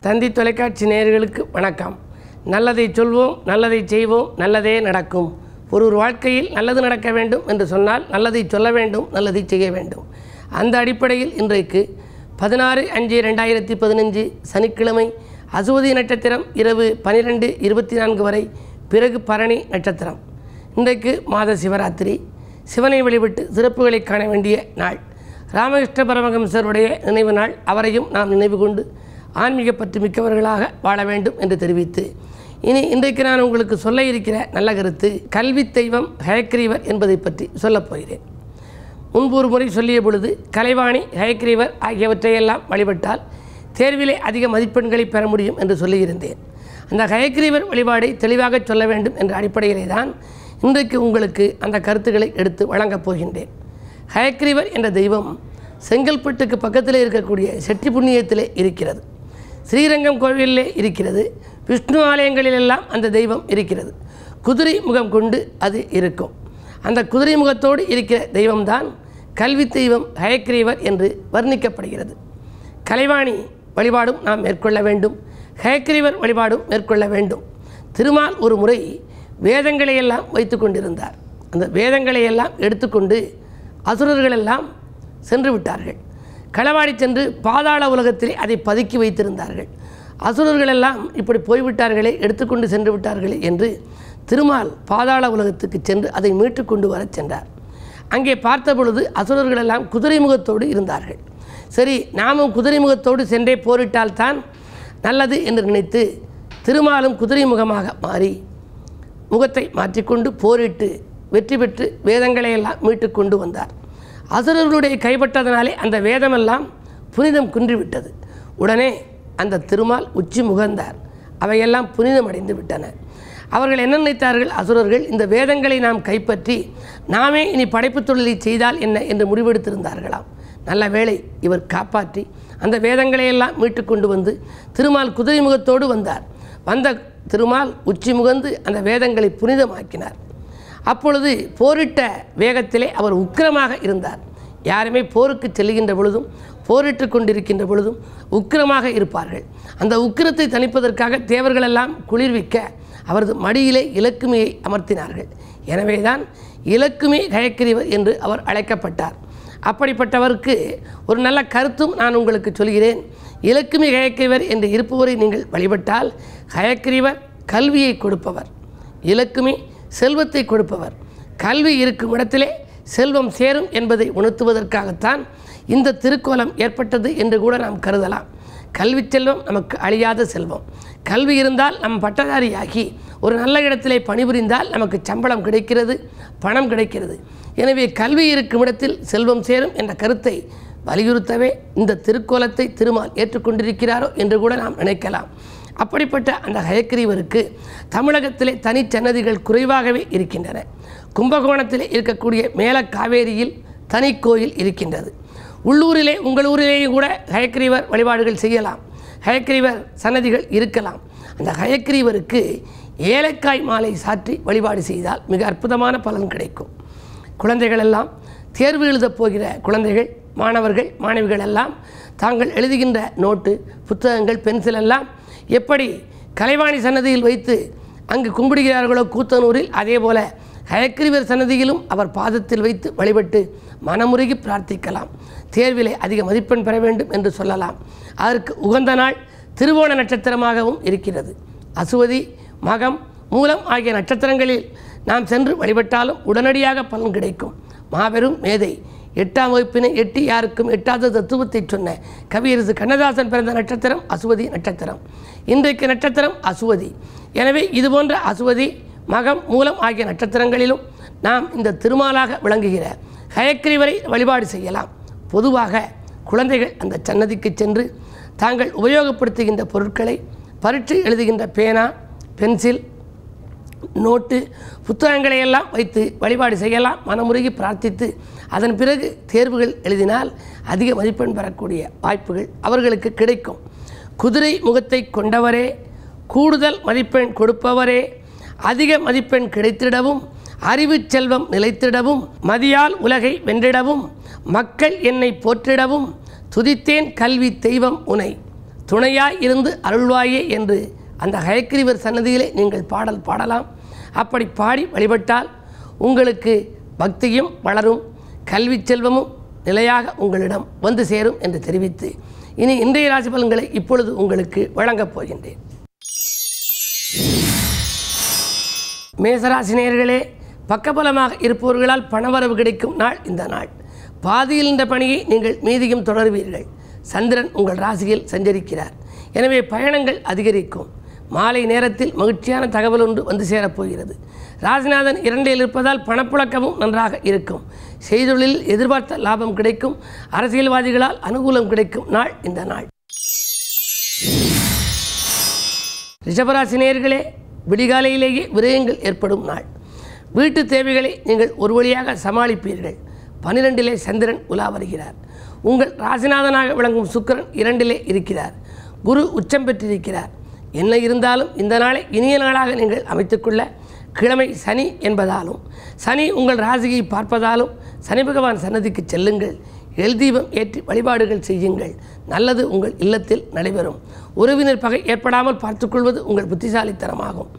தந்தி தொலைக்காட்சி நேயர்களுக்கு வணக்கம். நல்லதை சொல்வோம், நல்லதை செய்வோம், நல்லதே நடக்கும். ஒரு வாழ்க்கையில் நல்லது நடக்க வேண்டும் என்று சொன்னால் நல்லதை சொல்ல வேண்டும், நல்லதை செய்ய வேண்டும். அந்த அடிப்படையில் இன்றைக்கு 16/5/2015 சனிக்கிழமை அசுவதி நட்சத்திரம் இரவு 12:24 வரை, பிறகு பரணி நட்சத்திரம். இன்றைக்கு மாத சிவராத்திரி. சிவனை வழிபட்டு சிறப்புகளை காண வேண்டிய நாள். ராமகிருஷ்ண பரமஹம்சருடைய நினைவு நாள். அவரையும் நாம் நினைவு கொண்டு ஆன்மீக பற்று மிக்கவர்களாக வாழ வேண்டும் என்று தெரிவித்து, இன்றைக்கு நான் உங்களுக்கு சொல்ல இருக்கிற நல்ல கருத்து கல்வி தெய்வம் ஹயக்ரீவர் என்பதை பற்றி சொல்லப் போகிறேன். முன்பு ஒரு முறை சொல்லிய பொழுது கலைவாணி, ஹயக்ரீவர் ஆகியவற்றையெல்லாம் வழிபட்டால் தேர்விலே அதிக மதிப்பெண்களை பெற முடியும் என்று சொல்லியிருந்தேன். அந்த ஹயக்ரீவர் வழிபாடை தெளிவாக சொல்ல வேண்டும் என்ற அடிப்படையிலே தான் இன்றைக்கு உங்களுக்கு அந்த கருத்துக்களை எடுத்து வழங்கப் போகின்றேன். ஹயக்ரீவர் என்ற தெய்வம் செங்கல்பட்டுக்கு பக்கத்தில் இருக்கக்கூடிய செட்டி புண்ணியத்திலே இருக்கிறது. ஸ்ரீரங்கம் கோவிலிலே இருக்கிறது. விஷ்ணு ஆலயங்களிலெல்லாம் அந்த தெய்வம் இருக்கிறது. குதிரை முகம் கொண்டு அது இருக்கும். அந்த குதிரை முகத்தோடு இருக்கிற தெய்வம்தான் கல்வி தெய்வம் ஹயக்ரீவர் என்று வர்ணிக்கப்படுகிறது. கலைவாணி வழிபாடும் நாம் மேற்கொள்ள வேண்டும், ஹயக்ரீவர் வழிபாடும் மேற்கொள்ள வேண்டும். திருமால் ஒரு முறை வேதங்களையெல்லாம் வைத்து கொண்டிருந்தார். அந்த வேதங்களையெல்லாம் எடுத்துக்கொண்டு அசுரர்களெல்லாம் சென்று விட்டார்கள். களவாடி சென்று பாதாள உலகத்திலே அதை பதுக்கி வைத்திருந்தார்கள். அசுரர்களெல்லாம் இப்படி போய்விட்டார்களே, எடுத்துக்கொண்டு சென்று விட்டார்களே என்று திருமால் பாதாள உலகத்துக்கு சென்று அதை மீட்டு கொண்டு வர சென்றார். அங்கே பார்த்த பொழுது அசுரர்களெல்லாம் குதிரை முகத்தோடு இருந்தார்கள். சரி, நாமும் குதிரை முகத்தோடு சென்றே போரிட்டால்தான் நல்லது என்று நினைத்து திருமாலும் குதிரை முகமாக மாறி முகத்தை மாற்றிக்கொண்டு போரிட்டு வெற்றி பெற்று வேதங்களையெல்லாம் மீட்டு கொண்டு வந்தார். அசுரர்களுடைய கைப்பட்டதனாலே அந்த வேதமெல்லாம் புனிதம் குன்றிவிட்டது. உடனே அந்த திருமால் உச்சி முகந்தார். அவையெல்லாம் புனிதம் அடைந்து விட்டன. அவர்கள் என்ன நினைத்தார்கள்? அசுரர்கள் இந்த வேதங்களை நாம் கைப்பற்றி நாமே இனி படைப்பு தொழிலை செய்தால் என்ன என்று முடிவெடுத்திருந்தார்களாம். நல்ல வேளை இவர் காப்பாற்றி அந்த வேதங்களையெல்லாம் மீட்டு கொண்டு வந்து திருமால் குதிரை முகத்தோடு வந்தார். வந்த திருமால் உச்சி முகந்து அந்த வேதங்களை புனிதமாக்கினார். அப்பொழுது போரிட்ட வேகத்திலே அவர் உக்கிரமாக இருந்தார். யாருமே போருக்கு செல்லுகின்ற பொழுதும் போரிட்டு கொண்டிருக்கின்ற பொழுதும் உக்கிரமாக இருப்பார்கள். அந்த உக்கிரத்தை தணிப்பதற்காக தேவர்களெல்லாம் குளிர்விக்க அவரது மடியிலே இலக்குமியை அமர்த்தினார்கள். எனவே தான் இலக்குமி ஹயக்ரீவர் என்று அவர் அழைக்கப்பட்டார். அப்படிப்பட்டவருக்கு ஒரு நல்ல கருத்தும் நான் உங்களுக்கு சொல்கிறேன். இலக்குமி ஹயக்ரீவர் என்று இருப்பவரை நீங்கள் வழிபட்டால், ஹயக்ரீவர் கல்வியை கொடுப்பவர், இலக்குமி செல்வத்தை கொடுப்பவர். கல்வி இருக்கும் இடத்திலே செல்வம் சேரும் என்பதை உணர்த்துவதற்காகத்தான் இந்த திருக்கோலம் ஏற்பட்டது என்று கூட நாம் கருதலாம். கல்வி செல்வம் நமக்கு அழியாத செல்வம். கல்வி இருந்தால் நம் பட்டதாரியாகி ஒரு நல்ல இடத்திலே பணிபுரிந்தால் நமக்கு சம்பளம் கிடைக்கிறது, பணம் கிடைக்கிறது. எனவே கல்வி இருக்கும் இடத்தில் செல்வம் சேரும் என்ற கருத்தை வலியுறுத்தவே இந்த திருக்கோலத்தை திருமால் ஏற்றுக்கொண்டிருக்கிறாரோ என்று கூட நாம் நினைக்கலாம். அப்படிப்பட்ட அந்த ஹயக்ரீவருக்கு தமிழகத்திலே தனிச்சன்னதிகள் குறைவாகவே இருக்கின்றன. கும்பகோணத்திலே இருக்கக்கூடிய மேல காவேரியில் தனி கோயில் இருக்கின்றது. உள்ளூரிலே உங்கள் ஊரிலேயும் கூட ஹயக்ரீவர் வழிபாடுகள் செய்யலாம். ஹயக்ரீவர் சன்னதிகள் இருக்கலாம். அந்த ஹயக்ரீவருக்கு ஏலக்காய் மாலை சாற்றி வழிபாடு செய்தால் மிக அற்புதமான பலன் கிடைக்கும். குழந்தைகள் எல்லாம் தேர்வு எழுதப் போகிற குழந்தைகள், மாணவர்கள், மாணவிகள் எல்லாம் தாங்கள் எழுதுகின்ற நோட்டு, புத்தகங்கள், பென்சில் எல்லாம் எப்படி கலைவாணி சன்னதியில் வைத்து அங்கு கும்பிடுகிறார்களோ கூத்தனூரில், அதே போல ஹயக்ரீவர் சன்னதியிலும் அவர் பாதத்தில் வைத்து வழிபட்டு மனமுருகி பிரார்த்திக்கலாம். தேர்விலே அதிக மதிப்பெண் பெற வேண்டும் என்று சொல்லலாம். அதற்கு உகந்த நாள் திருவோண நட்சத்திரமாகவும் இருக்கிறது. அசுவதி, மகம், மூலம் ஆகிய நட்சத்திரங்களில் நாம் சென்று வழிபட்டாலும் உடனடியாக பலன் கிடைக்கும். மாபெரும் மேதை, 8ஆம் வகுப்பினை எட்டி யாருக்கும் எட்டாத தத்துவத்தை சொன்ன கவியரசு கண்ணதாசன் பிறந்த நட்சத்திரம் அசுவதி நட்சத்திரம். இன்றைக்கு நட்சத்திரம் அசுவதி. எனவே இதுபோன்ற அசுவதி, மகம், மூலம் ஆகிய நட்சத்திரங்களிலும் நாம் இந்த திருமாலாக விளங்குகிற ஹயக்ரீவரை வழிபாடு செய்யலாம். பொதுவாக குழந்தைகள் அந்த சன்னதிக்கு சென்று தாங்கள் உபயோகப்படுத்துகின்ற பொருட்களை, பரீட்சை எழுதுகின்ற பேனா, பென்சில், நோட்டு, புத்தகங்களை எல்லாம் வைத்து வழிபாடு செய்யலாம். மனமுருகி பிரார்த்தித்து அதன் பிறகு தேர்வுகள் எழுதினால் அதிக மதிப்பெண் பெறக்கூடிய வாய்ப்புகள் அவர்களுக்கு கிடைக்கும். குதிரை முகத்தை கொண்டவரே, கூடுதல் மதிப்பெண் கொடுப்பவரே, அதிக மதிப்பெண் கிடைத்திடவும், அறிவு செல்வம் நிலைத்திடவும், மதியால் உலகை வென்றிடவும், மக்கள் என்னை போற்றிடவும், துதித்தேன் கல்வி தெய்வம் உனை. துணையாய் இருந்து அருள்வாயே என்று அந்த ஹயக்கிரீவர் சன்னதியிலே நீங்கள் பாடல் பாடலாம். அப்படி பாடி வழிபட்டால் உங்களுக்கு பக்தியும் வளரும், கல்வி செல்வமும் நிலையாக உங்களிடம் வந்து சேரும் என்று தெரிவித்து இனி இன்றைய ராசி பலன்களை இப்பொழுது உங்களுக்கு வழங்கப் போகின்றேன். மேசராசி நேயர்களே, பக்கபலமாக இருப்பவர்களால் பணவரவு கிடைக்கும் நாள் இந்த நாள். பாதியில் இந்த பணியை நீங்கள் மீதியும் தொடர்வீர்கள். சந்திரன் உங்கள் ராசியில் சஞ்சரிக்கிறார். எனவே பயணங்கள் அதிகரிக்கும். மாலை நேரத்தில் மகிழ்ச்சியான தகவல் ஒன்று வந்து சேரப்போகிறது. ராசிநாதன் 2இல் இருப்பதால் பணப்புழக்கமும் நன்றாக இருக்கும். செய்தொழிலில் எதிர்பார்த்த லாபம் கிடைக்கும். அரசியல்வாதிகளால் அனுகூலம் கிடைக்கும் நாள் இந்த நாள். ரிஷபராசி நேயர்களே, விடிகாலையிலேயே விரயங்கள் ஏற்படும் நாள். வீட்டு தேவைகளை நீங்கள் ஒரு வழியாக சமாளிப்பீர்கள். 12இலே சந்திரன் உலா வருகிறார். உங்கள் ராசிநாதனாக விளங்கும் சுக்கிரன் 2இலே இருக்கிறார். குரு உச்சம் பெற்றிருக்கிறார். என்ன இருந்தாலும் இந்த நாளை இனிய நாளாக நீங்கள் அமைத்துக்கொள்ள கிழமை சனி என்பதாலும் சனி உங்கள் ராசியை பார்ப்பதாலும் சனி பகவான் சன்னதிக்கு செல்லுங்கள். எல்தீபம் ஏற்றி வழிபாடுகள் செய்யுங்கள். நல்லது உங்கள் இல்லத்தில் நடைபெறும். உறவினர் பகை ஏற்படாமல் பார்த்துக்கொள்வது உங்கள் புத்திசாலித்தனமாகும்.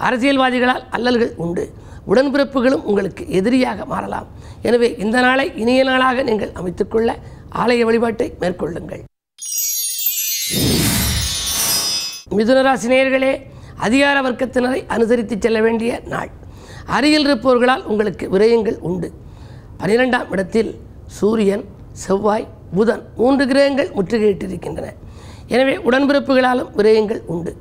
அரசியல்வாதிகளால் அல்லல்கள் உண்டு. உடன்பிறப்புகளும் உங்களுக்கு எதிரியாக மாறலாம். எனவே இந்த நாளை இனிய நாளாக நீங்கள் அமைத்துக்கொள்ள ஆலய வழிபாட்டை மேற்கொள்ளுங்கள். மிதுனராசி நேயர்களே, அதிகார வர்க்கத்தினரை அனுசரித்து செல்ல வேண்டிய நாள். அருகில் இருப்பவர்களால் உங்களுக்கு விரயங்கள் உண்டு. 12ஆம் இடத்தில் சூரியன், செவ்வாய், புதன் 3 கிரகங்கள் முற்றுகையிட்டிருக்கின்றன. எனவே உடன்பிறப்புகளாலும் விரயங்கள் உண்டு.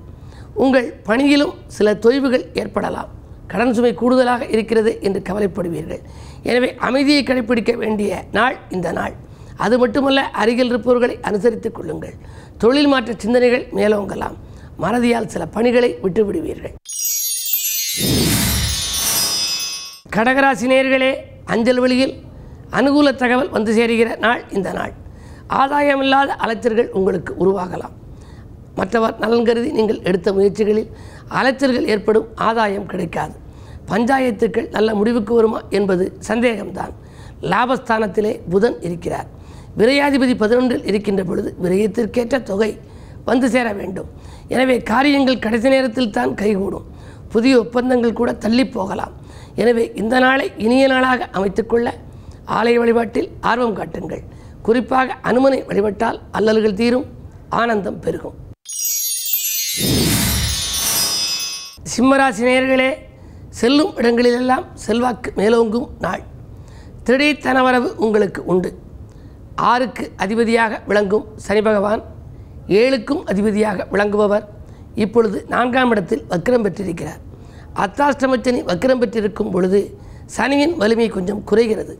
உங்கள் பணியிலும் சில தொய்வுகள் ஏற்படலாம். கடன் சுமை கூடுதலாக இருக்கிறது என்று கவலைப்படுவீர்கள். எனவே அமைதியை கடைபிடிக்க வேண்டிய நாள் இந்த நாள். அது மட்டுமல்ல, அருகில் இருப்பவர்களை அனுசரித்துக் கொள்ளுங்கள். தொழில் மாற்ற சிந்தனைகள் மேலோங்கலாம். மறதியால் சில பணிகளை விட்டுவிடுவீர்கள். கடகராசி நேயர்களே, அஞ்சல் வழியில் அனுகூல தகவல் வந்து சேருகிற நாள் இந்த நாள். ஆதாயமில்லாத அலைச்சல்கள் உங்களுக்கு உருவாகலாம். மற்றவர் நலன் கருதி நீங்கள் எடுத்த முயற்சிகளில் அலைச்சல்கள் ஏற்படும். ஆதாயம் கிடைக்காது. பஞ்சாயத்துக்கள் நல்ல முடிவுக்கு வருமா என்பது சந்தேகம்தான். லாபஸ்தானத்திலே புதன் இருக்கிறார். விரையாதிபதி 11இல் இருக்கின்ற பொழுது விரயத்திற்கேற்ற தொகை வந்து சேர வேண்டும். எனவே காரியங்கள் கடைசி நேரத்தில் தான் கைகூடும். புதிய ஒப்பந்தங்கள் கூட தள்ளி போகலாம். எனவே இந்த நாளை இனிய நாளாக அமைத்துக்கொள்ள ஆலய வழிபாட்டில் ஆர்வம் காட்டுங்கள். குறிப்பாக அனுமனை வழிபட்டால் அல்லல்கள் தீரும், ஆனந்தம் பெருகும். சிம்மராசி நேயர்களே, செல்லும் இடங்களிலெல்லாம் செல்வாக்கு மேலோங்கும் நாள். திடீர் தனவரவு உங்களுக்கு உண்டு. 6க்கு அதிபதியாக விளங்கும் சனி பகவான் 7க்கும் அதிபதியாக விளங்குபவர் இப்பொழுது 4ஆம் இடத்தில் வக்கிரம் பெற்றிருக்கிறார். அர்த்தாஷ்டமச்சனி வக்கிரம் பெற்றிருக்கும் பொழுது சனியின் வலிமை கொஞ்சம் குறைகிறது.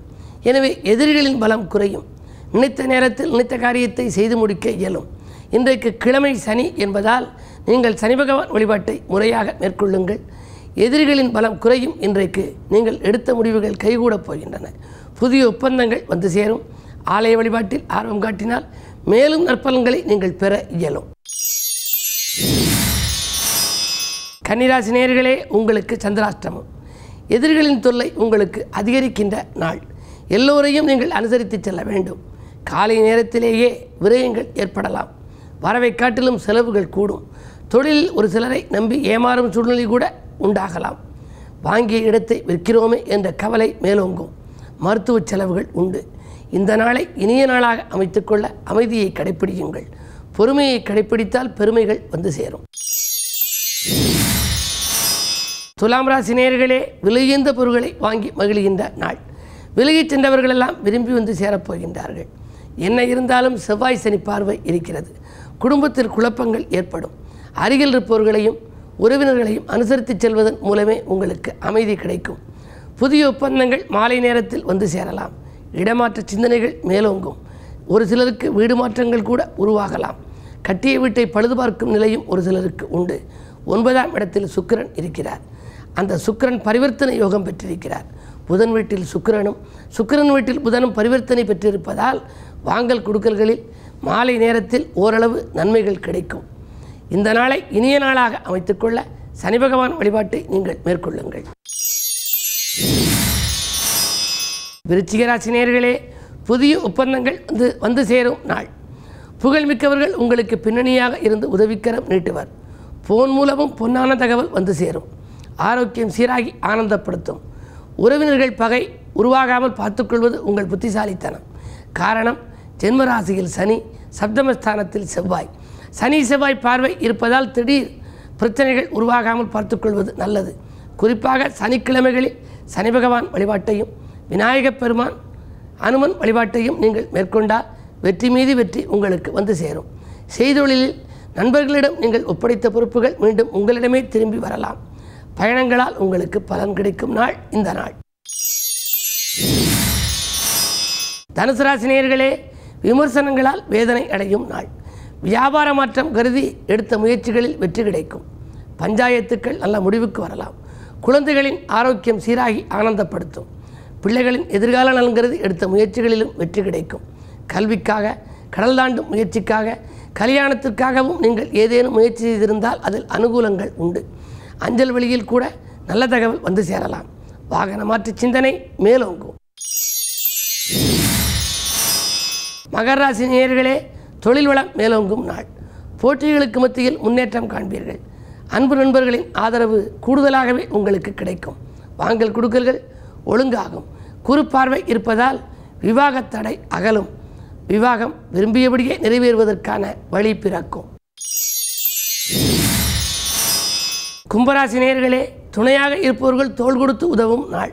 எனவே எதிரிகளின் பலம் குறையும். நினைத்த நேரத்தில் நினைத்த காரியத்தை செய்து முடிக்க இயலும். இன்றைக்கு கிழமை சனி என்பதால் நீங்கள் சனி பகவான் வழிபாட்டை முறையாக மேற்கொள்ளுங்கள். எதிரிகளின் பலம் குறையும். இன்றைக்கு நீங்கள் எடுத்த முடிவுகள் கைகூடப் போகின்றன. புதிய ஒப்பந்தங்கள் வந்து சேரும். ஆலய வழிபாட்டில் ஆர்வம் காட்டினால் மேலும் நற்பலன்களை நீங்கள் பெற இயலும். கன்னிராசி நேயர்களே, உங்களுக்கு சந்திராஷ்டமம். எதிரிகளின் தொல்லை உங்களுக்கு அதிகரிக்கின்ற நாள். எல்லோரையும் நீங்கள் அனுசரித்து செல்ல வேண்டும். காலை நேரத்திலேயே விரயங்கள் ஏற்படலாம். வரவை காட்டிலும் செலவுகள் கூடும். தொழிலில் ஒரு சிலரை நம்பி ஏமாறும் சூழ்நிலை கூட உண்டாகலாம். வாங்கிய இடத்தை விற்கிறோமே என்ற கவலை மேலோங்கும். மருத்துவ செலவுகள் உண்டு. இந்த நாளை இனிய நாளாக அமைத்துக்கொள்ள அமைதியை கடைப்பிடியுங்கள். பொறுமையை கடைப்பிடித்தால் பெருமைகள் வந்து சேரும். துலாம் ராசி நேயர்களே, விலையுயர்ந்த பொருட்களை வாங்கி மகிழ்கின்ற நாள். விலகிச் சென்றவர்களெல்லாம் விரும்பி வந்து சேரப்போகின்றார்கள். என்ன இருந்தாலும் செவ்வாய் சனி பார்வை இருக்கிறது. குடும்பத்தில் குழப்பங்கள் ஏற்படும். அருகில் இருப்பவர்களையும் உறவினர்களையும் அனுசரித்து செல்வதன் மூலமே உங்களுக்கு அமைதி கிடைக்கும். புதிய ஒப்பந்தங்கள் மாலை நேரத்தில் வந்து சேரலாம். இடமாற்ற சிந்தனைகள் மேலோங்கும். ஒரு சிலருக்கு வீடு மாற்றங்கள் கூட உருவாகலாம். கட்டிய வீட்டை பழுது பார்க்கும் நிலையும் ஒரு சிலருக்கு உண்டு. 9ஆம் இடத்தில் சுக்கிரன் இருக்கிறார். அந்த சுக்கிரன் பரிவர்த்தனை யோகம் பெற்றிருக்கிறார். புதன் வீட்டில் சுக்கிரனும் சுக்கிரன் வீட்டில் புதனும் பரிவர்த்தனை பெற்றிருப்பதால் வாங்கல் கொடுக்கல்களில் மாலை நேரத்தில் ஓரளவு நன்மைகள் கிடைக்கும். இந்த நாளை இனிய நாளாக அமைத்துக்கொள்ள சனி பகவான் வழிபாட்டை நீங்கள் மேற்கொள்ளுங்கள். விருச்சிக ராசி நேயர்களே, புதிய ஒப்பந்தங்கள் வந்து சேரும் நாள். புகழ்மிக்கவர்கள் உங்களுக்கு பின்னணியாக இருந்து உதவிக்கரம் நீட்டுவர். போன் மூலமும் பொன்னான தகவல் வந்து சேரும். ஆரோக்கியம் சீராகி ஆனந்தப்படுத்தும். உறவினர்கள் பகை உருவாகாமல் பார்த்துக்கொள்வது உங்கள் புத்திசாலித்தனம். காரணம், ஜென்மராசியில் சனி, சப்தமஸ்தானத்தில் செவ்வாய். சனி செவ்வாய் பார்வை இருப்பதால் திடீர் பிரச்சனைகள் உருவாகாமல் பார்த்துக்கொள்வது நல்லது. குறிப்பாக சனிக்கிழமைகளில் சனி பகவான் வழிபாட்டையும் விநாயகப் பெருமான், அனுமன் வழிபாட்டையும் நீங்கள் மேற்கொண்டால் வெற்றி மீது வெற்றி உங்களுக்கு வந்து சேரும். செய்தொழிலில் நண்பர்களிடம் நீங்கள் ஒப்படைத்த பொறுப்புகள் மீண்டும் உங்களிடமே திரும்பி வரலாம். பயணங்களால் உங்களுக்கு பலன் கிடைக்கும் நாள் இந்த நாள். தனுசு ராசி நேயர்களே, விமர்சனங்களால் வேதனை அடையும் நாள். வியாபார மாற்றம் கருதி எடுத்த முயற்சிகளில் வெற்றி கிடைக்கும். பஞ்சாயத்துக்கள் நல்ல முடிவுக்கு வரலாம். குழந்தைகளின் ஆரோக்கியம் சீராகி ஆனந்தப்படுத்தும். பிள்ளைகளின் எதிர்கால நலன் கருதி எடுத்த முயற்சிகளிலும் வெற்றி கிடைக்கும். கல்விக்காக, கடல் தாண்டும் முயற்சிக்காக, கல்யாணத்திற்காகவும் நீங்கள் ஏதேனும் முயற்சி செய்திருந்தால் அதில் அனுகூலங்கள் உண்டு. அஞ்சல் வழியில் கூட நல்ல தகவல் வந்து சேரலாம். வாகன மாற்று சிந்தனை மேலோங்கும். மகர ராசி நேயர்களே, தொழில் வளம் மேலோங்கும் நாள். போட்டிகளுக்கு மத்தியில் முன்னேற்றம் காண்பீர்கள். அன்பு நண்பர்களின் ஆதரவு கூடுதலாகவே உங்களுக்கு கிடைக்கும். வாங்கல் கொடுக்கல்கள் ஒழுங்காகும். குறு பார்வை இருப்பதால் விவாகத் தடை அகலும். விவாகம் விரும்பியபடியே நிறைவேறுவதற்கான வழி பிறக்கும். கும்பராசி நேயர்களே, துணையாக இருப்பவர்கள் தோள் கொடுத்து உதவும் நாள்.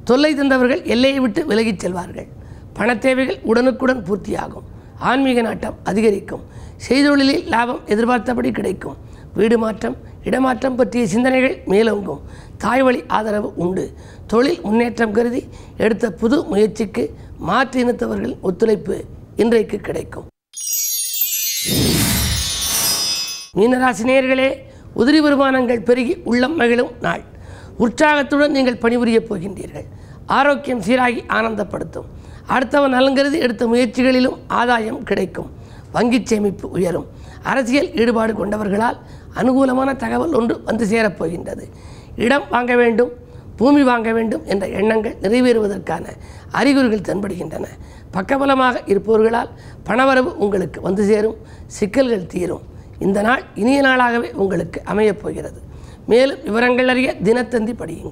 தொல்லை தந்தவர்கள் எல்லையை விட்டு விலகிச் செல்வார்கள். பண தேவைகள் உடனுக்குடன் பூர்த்தியாகும். ஆன்மீக நாட்டம் அதிகரிக்கும். செய்தொழிலில் லாபம் எதிர்பார்த்தபடி கிடைக்கும். வீடு மாற்றம், இடமாற்றம் பற்றிய சிந்தனைகள் மேலோங்கும். தாய் வழி ஆதரவு உண்டு. தொழில் முன்னேற்றம் கருதி எடுத்த புது முயற்சிக்கு மாற்று இனத்தவர்களின் ஒத்துழைப்பு இன்றைக்கு கிடைக்கும். மீனராசி நேயர்களே, உதிரி வருமானங்கள் பெருகி உள்ளம் மகிழும் நாள். உற்சாகத்துடன் நீங்கள் பணிபுரியப் போகின்றீர்கள். ஆரோக்கியம் சீராகி ஆனந்தப்படுத்தும். அடுத்தவன் நலங்கருதி எடுத்த முயற்சிகளிலும் ஆதாயம் கிடைக்கும். வங்கி சேமிப்பு உயரும். அரசியல் ஈடுபாடு கொண்டவர்களால் அனுகூலமான தகவல் ஒன்று வந்து சேரப்போகின்றது. இடம் வாங்க வேண்டும், பூமி வாங்க வேண்டும் என்ற எண்ணங்கள் நிறைவேறுவதற்கான அறிகுறிகள் தென்படுகின்றன. பக்கபலமாக இருப்பவர்களால் பணவரவு உங்களுக்கு வந்து சேரும். சிக்கல்கள் தீரும். இந்த நாள் இனிய நாளாகவே உங்களுக்கு அமையப் போகிறது. மேலும் விவரங்கள் அறிய தினத்தந்தி படியுங்கள்.